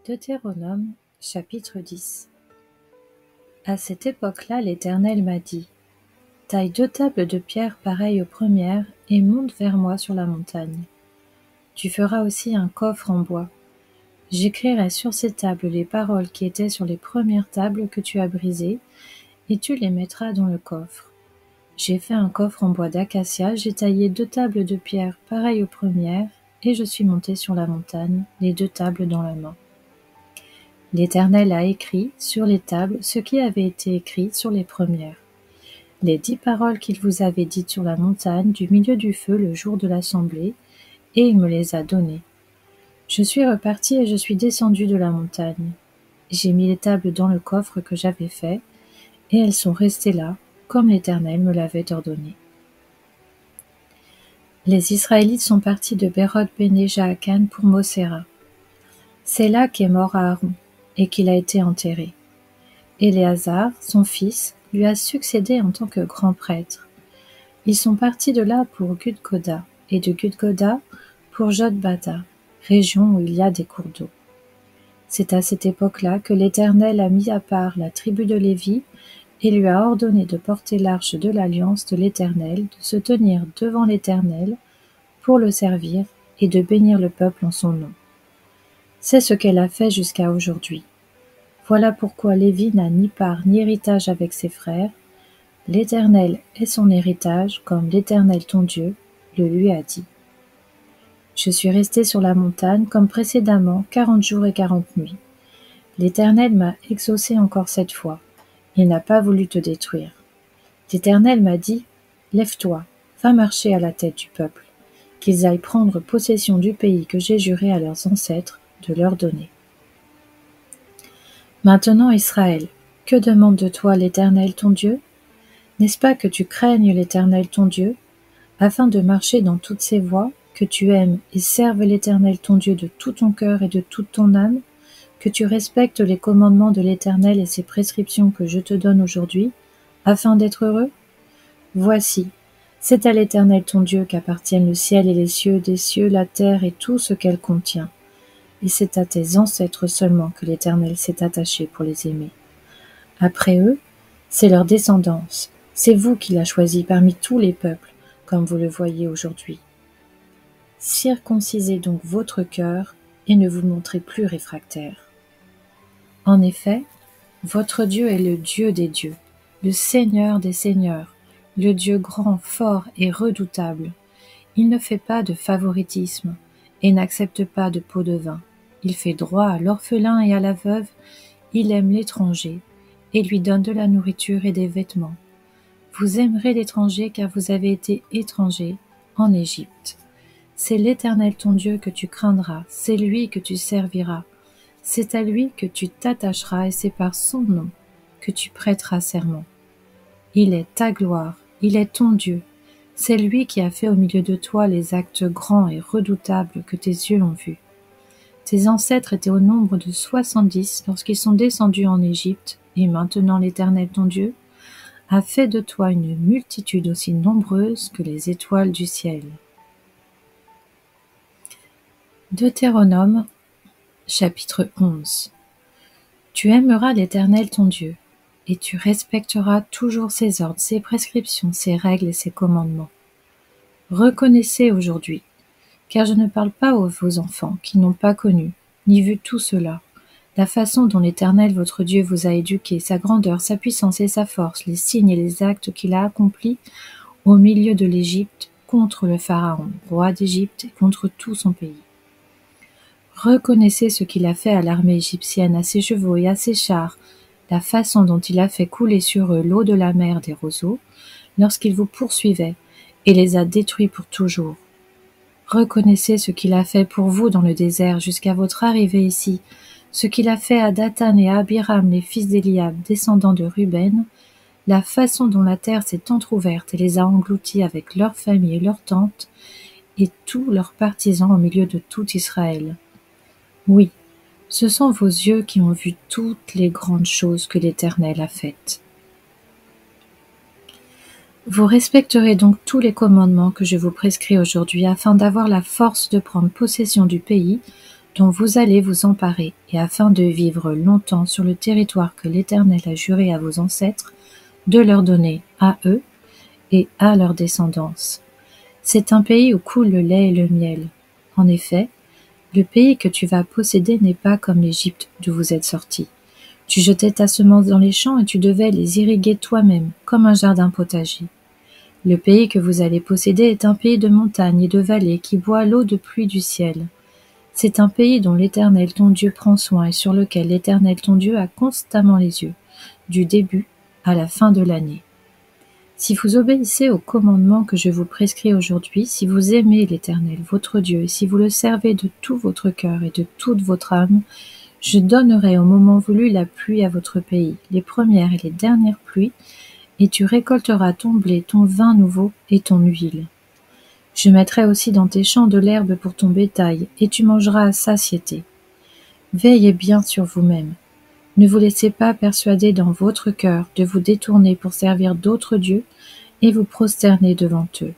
Deutéronome, chapitre 10. À cette époque-là, l'Éternel m'a dit : taille 2 tables de pierre pareilles aux premières et monte vers moi sur la montagne. Tu feras aussi un coffre en bois. J'écrirai sur ces tables les paroles qui étaient sur les premières tables que tu as brisées, et tu les mettras dans le coffre. J'ai fait un coffre en bois d'acacia, j'ai taillé 2 tables de pierre pareilles aux premières, et je suis monté sur la montagne, les 2 tables dans la main. L'Éternel a écrit sur les tables ce qui avait été écrit sur les premières. Les 10 paroles qu'il vous avait dites sur la montagne du milieu du feu le jour de l'assemblée, et il me les a données. Je suis reparti et je suis descendu de la montagne. J'ai mis les tables dans le coffre que j'avais fait, et elles sont restées là, comme l'Éternel me l'avait ordonné. Les Israélites sont partis de Béroth-Béné-Jaakan pour Moséra. C'est là qu'est mort Aaron, et qu'il a été enterré. Éléazar, son fils, lui a succédé en tant que grand prêtre. Ils sont partis de là pour Gudgoda, et de Gudgoda pour Jotbata, région où il y a des cours d'eau. C'est à cette époque-là que l'Éternel a mis à part la tribu de Lévi et lui a ordonné de porter l'arche de l'alliance de l'Éternel, de se tenir devant l'Éternel pour le servir et de bénir le peuple en son nom. C'est ce qu'elle a fait jusqu'à aujourd'hui. Voilà pourquoi Lévi n'a ni part ni héritage avec ses frères. L'Éternel est son héritage, comme l'Éternel ton Dieu le lui a dit. Je suis resté sur la montagne comme précédemment 40 jours et 40 nuits. L'Éternel m'a exaucé encore cette fois. Il n'a pas voulu te détruire. L'Éternel m'a dit : lève-toi, va marcher à la tête du peuple, qu'ils aillent prendre possession du pays que j'ai juré à leurs ancêtres de leur donner. Maintenant, Israël, que demande de toi l'Éternel ton Dieu ? N'est-ce pas que tu craignes l'Éternel ton Dieu, afin de marcher dans toutes ses voies, que tu aimes et serves l'Éternel ton Dieu de tout ton cœur et de toute ton âme, que tu respectes les commandements de l'Éternel et ses prescriptions que je te donne aujourd'hui, afin d'être heureux ? Voici, c'est à l'Éternel ton Dieu qu'appartiennent le ciel et les cieux, des cieux, la terre et tout ce qu'elle contient. Et c'est à tes ancêtres seulement que l'Éternel s'est attaché pour les aimer. Après eux, c'est leur descendance. C'est vous qui l'a choisi parmi tous les peuples, comme vous le voyez aujourd'hui. Circoncisez donc votre cœur et ne vous montrez plus réfractaires. En effet, votre Dieu est le Dieu des dieux, le Seigneur des seigneurs, le Dieu grand, fort et redoutable. Il ne fait pas de favoritisme et n'accepte pas de pot de vin. Il fait droit à l'orphelin et à la veuve, il aime l'étranger et lui donne de la nourriture et des vêtements. Vous aimerez l'étranger car vous avez été étranger en Égypte. C'est l'Éternel ton Dieu que tu craindras, c'est lui que tu serviras. C'est à lui que tu t'attacheras et c'est par son nom que tu prêteras serment. Il est ta gloire, il est ton Dieu. C'est lui qui a fait au milieu de toi les actes grands et redoutables que tes yeux ont vus. Tes ancêtres étaient au nombre de 70 lorsqu'ils sont descendus en Égypte, et maintenant l'Éternel ton Dieu a fait de toi une multitude aussi nombreuse que les étoiles du ciel. Deutéronome, chapitre 11. Tu aimeras l'Éternel ton Dieu, et tu respecteras toujours ses ordres, ses prescriptions, ses règles et ses commandements. Reconnaissez aujourd'hui, car je ne parle pas aux vos enfants qui n'ont pas connu, ni vu tout cela, la façon dont l'Éternel votre Dieu vous a éduqué, sa grandeur, sa puissance et sa force, les signes et les actes qu'il a accomplis au milieu de l'Égypte contre le Pharaon, roi d'Égypte, et contre tout son pays. Reconnaissez ce qu'il a fait à l'armée égyptienne, à ses chevaux et à ses chars, la façon dont il a fait couler sur eux l'eau de la mer des roseaux, lorsqu'il vous poursuivait et les a détruits pour toujours. Reconnaissez ce qu'il a fait pour vous dans le désert jusqu'à votre arrivée ici, ce qu'il a fait à Dathan et à Abiram, les fils d'Éliab, descendants de Ruben, la façon dont la terre s'est entr'ouverte et les a engloutis avec leurs familles et leurs tentes, et tous leurs partisans au milieu de tout Israël. Oui, ce sont vos yeux qui ont vu toutes les grandes choses que l'Éternel a faites. Vous respecterez donc tous les commandements que je vous prescris aujourd'hui afin d'avoir la force de prendre possession du pays dont vous allez vous emparer, et afin de vivre longtemps sur le territoire que l'Éternel a juré à vos ancêtres, de leur donner à eux et à leur descendance. C'est un pays où coule le lait et le miel. En effet, le pays que tu vas posséder n'est pas comme l'Égypte d'où vous êtes sortis. Tu jetais ta semence dans les champs et tu devais les irriguer toi-même, comme un jardin potager. Le pays que vous allez posséder est un pays de montagnes et de vallées qui boit l'eau de pluie du ciel. C'est un pays dont l'Éternel ton Dieu prend soin et sur lequel l'Éternel ton Dieu a constamment les yeux, du début à la fin de l'année. Si vous obéissez aux commandements que je vous prescris aujourd'hui, si vous aimez l'Éternel votre Dieu et si vous le servez de tout votre cœur et de toute votre âme, je donnerai au moment voulu la pluie à votre pays, les premières et les dernières pluies, et tu récolteras ton blé, ton vin nouveau et ton huile. Je mettrai aussi dans tes champs de l'herbe pour ton bétail, et tu mangeras à satiété. Veillez bien sur vous-même. Ne vous laissez pas persuader dans votre cœur de vous détourner pour servir d'autres dieux et vous prosterner devant eux.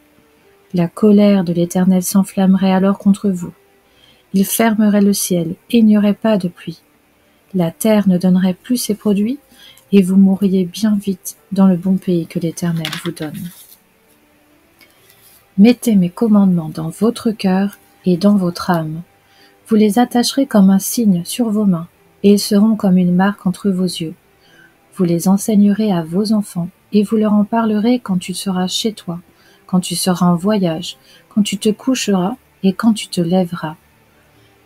La colère de l'Éternel s'enflammerait alors contre vous. Il fermerait le ciel et il n'y aurait pas de pluie. La terre ne donnerait plus ses produits et vous mourriez bien vite dans le bon pays que l'Éternel vous donne. Mettez mes commandements dans votre cœur et dans votre âme. Vous les attacherez comme un signe sur vos mains, et ils seront comme une marque entre vos yeux. Vous les enseignerez à vos enfants, et vous leur en parlerez quand tu seras chez toi, quand tu seras en voyage, quand tu te coucheras et quand tu te lèveras.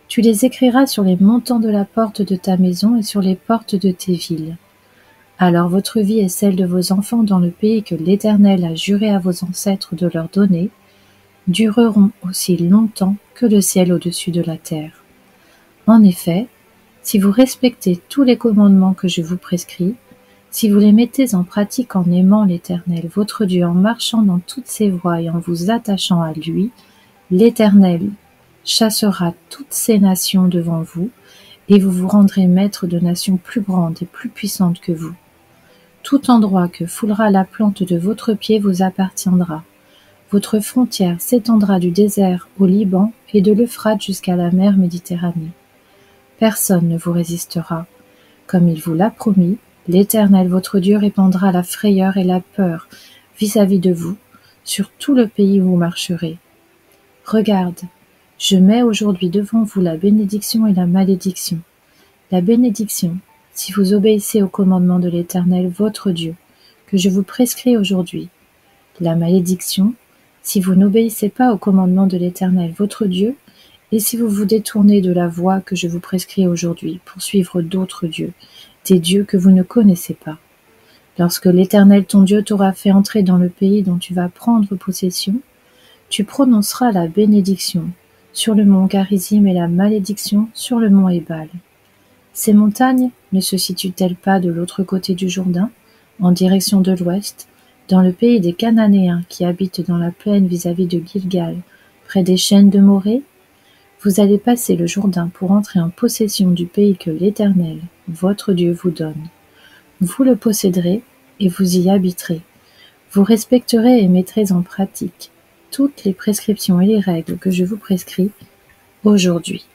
Tu les écriras sur les montants de la porte de ta maison et sur les portes de tes villes. Alors votre vie et celle de vos enfants dans le pays que l'Éternel a juré à vos ancêtres de leur donner dureront aussi longtemps que le ciel au-dessus de la terre. En effet, si vous respectez tous les commandements que je vous prescris, si vous les mettez en pratique en aimant l'Éternel, votre Dieu, en marchant dans toutes ses voies et en vous attachant à lui, l'Éternel chassera toutes ces nations devant vous, et vous vous rendrez maître de nations plus grandes et plus puissantes que vous. Tout endroit que foulera la plante de votre pied vous appartiendra. Votre frontière s'étendra du désert au Liban et de l'Euphrate jusqu'à la mer Méditerranée. Personne ne vous résistera. Comme il vous l'a promis, l'Éternel votre Dieu répandra la frayeur et la peur vis-à-vis de vous sur tout le pays où vous marcherez. Regarde, je mets aujourd'hui devant vous la bénédiction et la malédiction. La bénédiction, si vous obéissez au commandement de l'Éternel votre Dieu, que je vous prescris aujourd'hui. La malédiction, si vous n'obéissez pas au commandement de l'Éternel votre Dieu, et si vous vous détournez de la voie que je vous prescris aujourd'hui pour suivre d'autres dieux, des dieux que vous ne connaissez pas. Lorsque l'Éternel ton Dieu t'aura fait entrer dans le pays dont tu vas prendre possession, tu prononceras la bénédiction sur le mont Garizim et la malédiction sur le mont Ébal. Ces montagnes ne se situent-elles pas de l'autre côté du Jourdain, en direction de l'ouest, dans le pays des Cananéens qui habitent dans la plaine vis-à-vis de Gilgal, près des chênes de Morée? Vous allez passer le Jourdain pour entrer en possession du pays que l'Éternel, votre Dieu, vous donne. Vous le posséderez et vous y habiterez. Vous respecterez et mettrez en pratique toutes les prescriptions et les règles que je vous prescris aujourd'hui.